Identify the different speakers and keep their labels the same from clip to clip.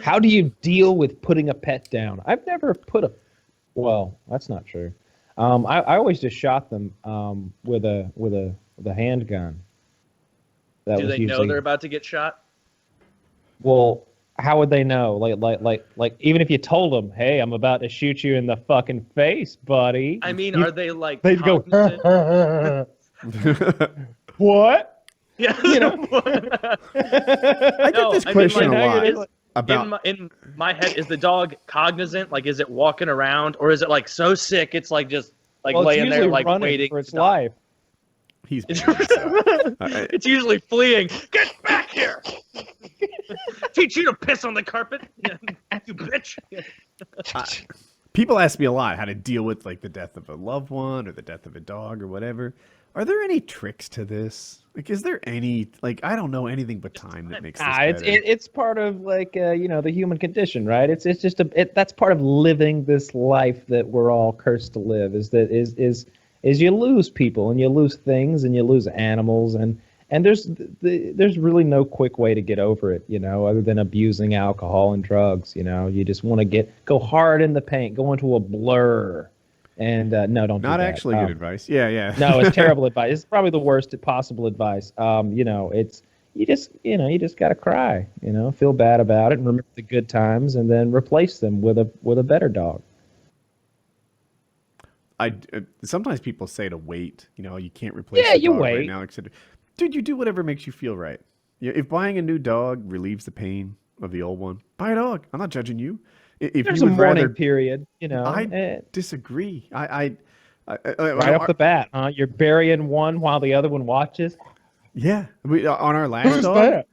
Speaker 1: How do you deal with putting a pet down? I've never put a. Well, that's not true. I always just shot them with a handgun. That
Speaker 2: Do
Speaker 1: was
Speaker 2: they know
Speaker 1: usually
Speaker 2: they're about to get shot?
Speaker 1: well. How would they know? Like, even if you told them, "Hey, I'm about to shoot you in the fucking face, buddy."
Speaker 2: I mean, are they like
Speaker 1: They'd go,
Speaker 2: cognizant?
Speaker 1: "What?"
Speaker 2: Yeah.
Speaker 1: You know.
Speaker 3: I get this question a lot about.
Speaker 2: In my head, is the dog cognizant? Like, is it walking around, or is it like so sick it's like just like
Speaker 1: Well, it's
Speaker 2: laying there
Speaker 1: usually
Speaker 2: like
Speaker 1: running
Speaker 2: waiting
Speaker 1: for its
Speaker 2: to die?
Speaker 1: life.
Speaker 3: He's
Speaker 2: It's usually fleeing. Get back here! Teach you to piss on the carpet, you bitch.
Speaker 3: People ask me a lot how to deal with like the death of a loved one or the death of a dog or whatever. Are there any tricks to this? Like, is there any like I don't know anything but time that makes this better.
Speaker 1: It's part of like the human condition, right? It's just that's part of living this life that we're all cursed to live. Is you lose people and you lose things and you lose animals and there's really no quick way to get over it, other than abusing alcohol and drugs. You just want to go hard in the paint, go into a blur. And no, don't do that.
Speaker 3: Not actually good advice. Yeah.
Speaker 1: No, it's terrible advice. It's probably the worst possible advice. It's you just gotta cry. Feel bad about it and remember the good times, and then replace them with a better dog.
Speaker 3: Sometimes people say to wait. You can't replace.
Speaker 1: Yeah,
Speaker 3: the
Speaker 1: you
Speaker 3: dog
Speaker 1: wait.
Speaker 3: right now, etc. Dude, you do whatever makes you feel right. If buying a new dog relieves the pain of the old one, buy a dog. I'm not judging you. If
Speaker 1: There's
Speaker 3: you
Speaker 1: a
Speaker 3: would
Speaker 1: mourning
Speaker 3: rather,
Speaker 1: period.
Speaker 3: I disagree.
Speaker 1: Right off the bat, huh? You're burying one while the other one watches.
Speaker 3: Yeah, on our last dog.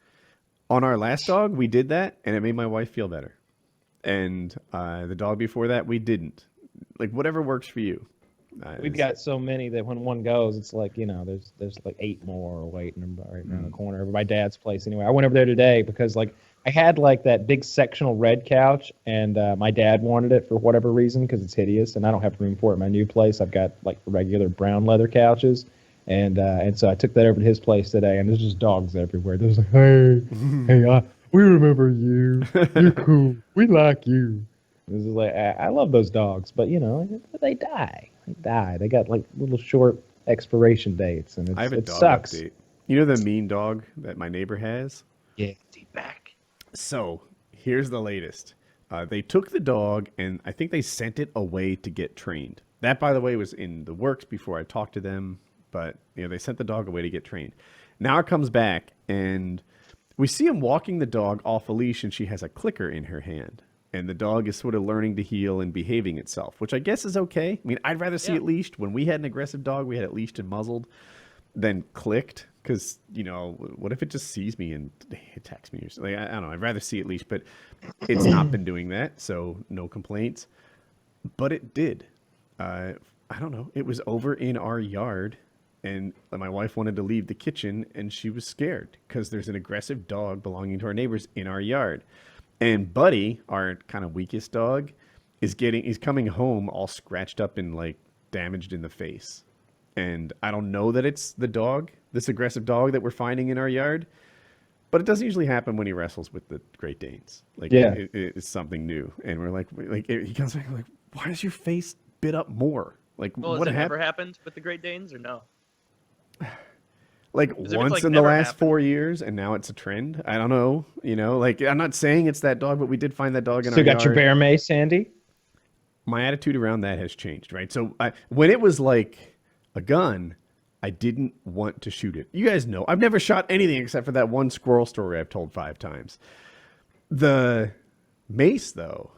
Speaker 3: On our last dog, we did that, and it made my wife feel better. And the dog before that, we didn't. Like whatever works for you.
Speaker 1: We've got so many that when one goes, it's like there's like 8 more waiting right around the corner over my dad's place. Anyway, I went over there today because like I had like that big sectional red couch, and my dad wanted it for whatever reason because it's hideous, and I don't have room for it in my new place. I've got like regular brown leather couches, and so I took that over to his place today, and there's just dogs everywhere. There's like, hey, we remember you. You're cool. We like you. This is like I love those dogs, but they die. They got like little short expiration dates, and
Speaker 3: I have a
Speaker 1: it
Speaker 3: dog
Speaker 1: sucks.
Speaker 3: update. You know the mean dog that my neighbor has?
Speaker 1: Yeah, deep back.
Speaker 3: So here's the latest. They took the dog, and I think they sent it away to get trained. That, by the way, was in the works before I talked to them, but they sent the dog away to get trained. Now it comes back, and we see him walking the dog off a leash, and she has a clicker in her hand. And the dog is sort of learning to heel and behaving itself, which I guess is okay. I mean, I'd rather see it leashed. When we had an aggressive dog, we had it leashed and muzzled, than clicked. Because, what if it just sees me and attacks me or something? I don't know. I'd rather see it leashed, but it's not been doing that, so no complaints. But it did. I don't know. It was over in our yard, and my wife wanted to leave the kitchen, and she was scared because there's an aggressive dog belonging to our neighbors in our yard. And Buddy, our kind of weakest dog, he's coming home all scratched up and like damaged in the face. And I don't know that it's the dog, this aggressive dog that we're finding in our yard, but it doesn't usually happen when he wrestles with the Great Danes. Like it's something new. And we're like he comes back like, why is your face bit up more? Like what
Speaker 2: has it ever happened with the Great Danes or no?
Speaker 3: Like once in the last 4 years, and now it's a trend. I don't know. Like I'm not saying it's that dog, but we did find that dog in our yard.
Speaker 1: So you got your bear mace, Sandy?
Speaker 3: My attitude around that has changed, right? So when it was like a gun, I didn't want to shoot it. You guys know, I've never shot anything except for that one squirrel story I've told 5 times. The mace, though,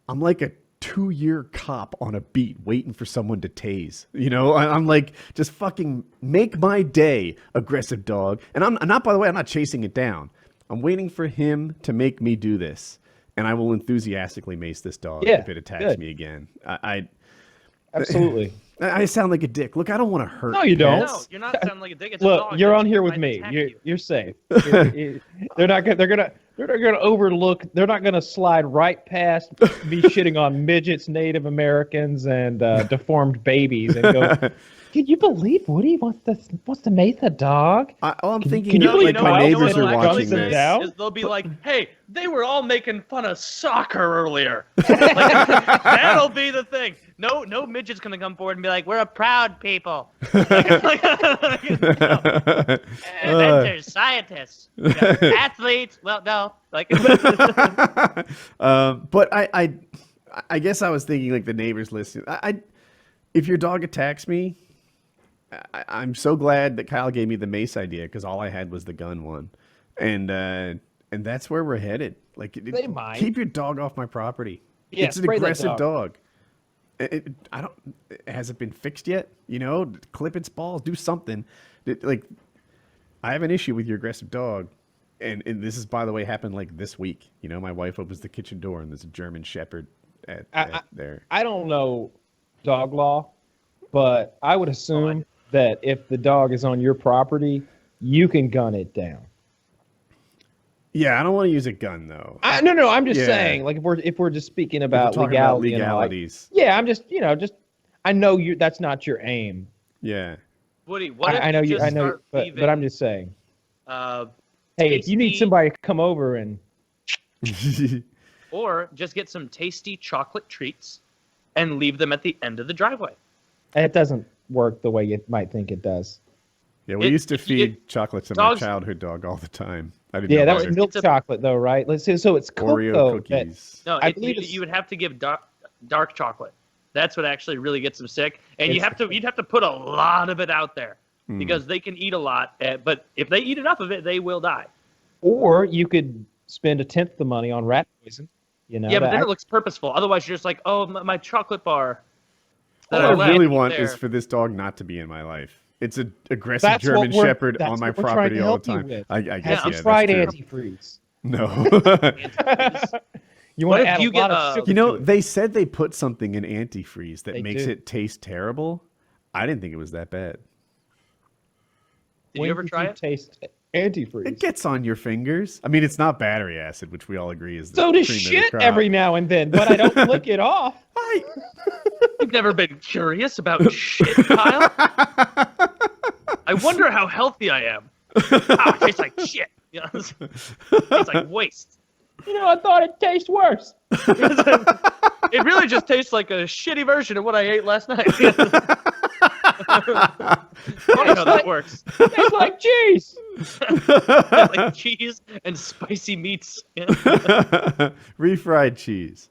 Speaker 3: I'm like a 2-year cop on a beat waiting for someone to tase. I'm like, just fucking make my day, aggressive dog. And I'm not, by the way, I'm not chasing it down. I'm waiting for him to make me do this. And I will enthusiastically mace this dog if it attacks me again.
Speaker 1: Absolutely.
Speaker 3: I sound like a dick. Look, I don't want to hurt.
Speaker 1: No, you don't.
Speaker 2: No, you're not sounding like a dick. It's
Speaker 1: Look,
Speaker 2: a dog.
Speaker 1: you're on here with me. You're safe. They're not gonna overlook. They're not gonna slide right past me shitting on midgets, Native Americans, and deformed babies, and go Can you believe Woody wants to mate the dog?
Speaker 3: I'm thinking
Speaker 1: can you
Speaker 3: that,
Speaker 1: believe
Speaker 3: like my
Speaker 1: Kyle
Speaker 3: neighbors
Speaker 1: said
Speaker 3: are
Speaker 1: that
Speaker 3: watching
Speaker 1: guns him
Speaker 3: this.
Speaker 1: down?
Speaker 2: Is they'll be like, "Hey, they were all making fun of soccer earlier." Like, that'll be the thing. No midget's gonna come forward and be like, "We're a proud people." Inventors, scientists, athletes. Well, no, like.
Speaker 3: But I guess I was thinking like the neighbors listening. If your dog attacks me, I'm so glad that Kyle gave me the mace idea because all I had was the gun one, and that's where we're headed. Like,
Speaker 1: They might.
Speaker 3: keep your dog off my property.
Speaker 1: Yeah,
Speaker 3: it's an
Speaker 1: spray that
Speaker 3: aggressive dog. Has it been fixed yet? You know, clip its balls, do something. Like, I have an issue with your aggressive dog. And this is, by the way, happened like this week. You know, my wife opens the kitchen door and there's a German Shepherd at there.
Speaker 1: I don't know dog law, but I would assume that if the dog is on your property, you can gun it down.
Speaker 3: Yeah, I don't want to use a gun though.
Speaker 1: No, I'm just saying, like if we're just speaking about legality
Speaker 3: legalities.
Speaker 1: And I'm just I know that's not your aim.
Speaker 3: Yeah.
Speaker 2: Woody, what if
Speaker 1: I know
Speaker 2: you
Speaker 1: I know, but I'm just saying. Hey, if you need somebody to come over and
Speaker 2: or just get some tasty chocolate treats and leave them at the end of the driveway.
Speaker 1: It doesn't work the way you might think it does.
Speaker 3: Yeah, we used to feed chocolates to my childhood dog all the time. I didn't know
Speaker 1: that was milk chocolate though, right? Let's see. So it's
Speaker 3: Oreo cookies.
Speaker 2: No, you would have to give dark chocolate. That's what actually really gets them sick, and you'd have to put a lot of it out there because they can eat a lot. But if they eat enough of it, they will die.
Speaker 1: Or you could spend 1/10 the money on rat poison. You know.
Speaker 2: Yeah, but then it looks purposeful. Otherwise, you're just like, oh, my chocolate bar.
Speaker 3: All I really want is for this dog not to be in my life. It's an aggressive German Shepherd on my property all the time. I guess,
Speaker 1: Have you tried antifreeze?
Speaker 3: No.
Speaker 1: You want to add a lot of sugar.
Speaker 3: You know, they said they put something in antifreeze that makes it taste terrible. I didn't think it was that bad.
Speaker 2: Did you ever try it?
Speaker 1: Taste antifreeze.
Speaker 3: It gets on your fingers. I mean, it's not battery acid, which we all agree is the
Speaker 1: so does
Speaker 3: cream of the
Speaker 1: shit
Speaker 3: crop.
Speaker 1: every now and then, but I don't lick it off.
Speaker 2: You've never been curious about shit, Kyle? I wonder how healthy I am. It tastes like shit. You know, it tastes like waste.
Speaker 1: You know, I thought it tastes worse.
Speaker 2: It really just tastes like a shitty version of what I ate last night. Funny how that works.
Speaker 1: Tastes like cheese.
Speaker 2: Like cheese and spicy meats.
Speaker 3: Refried cheese.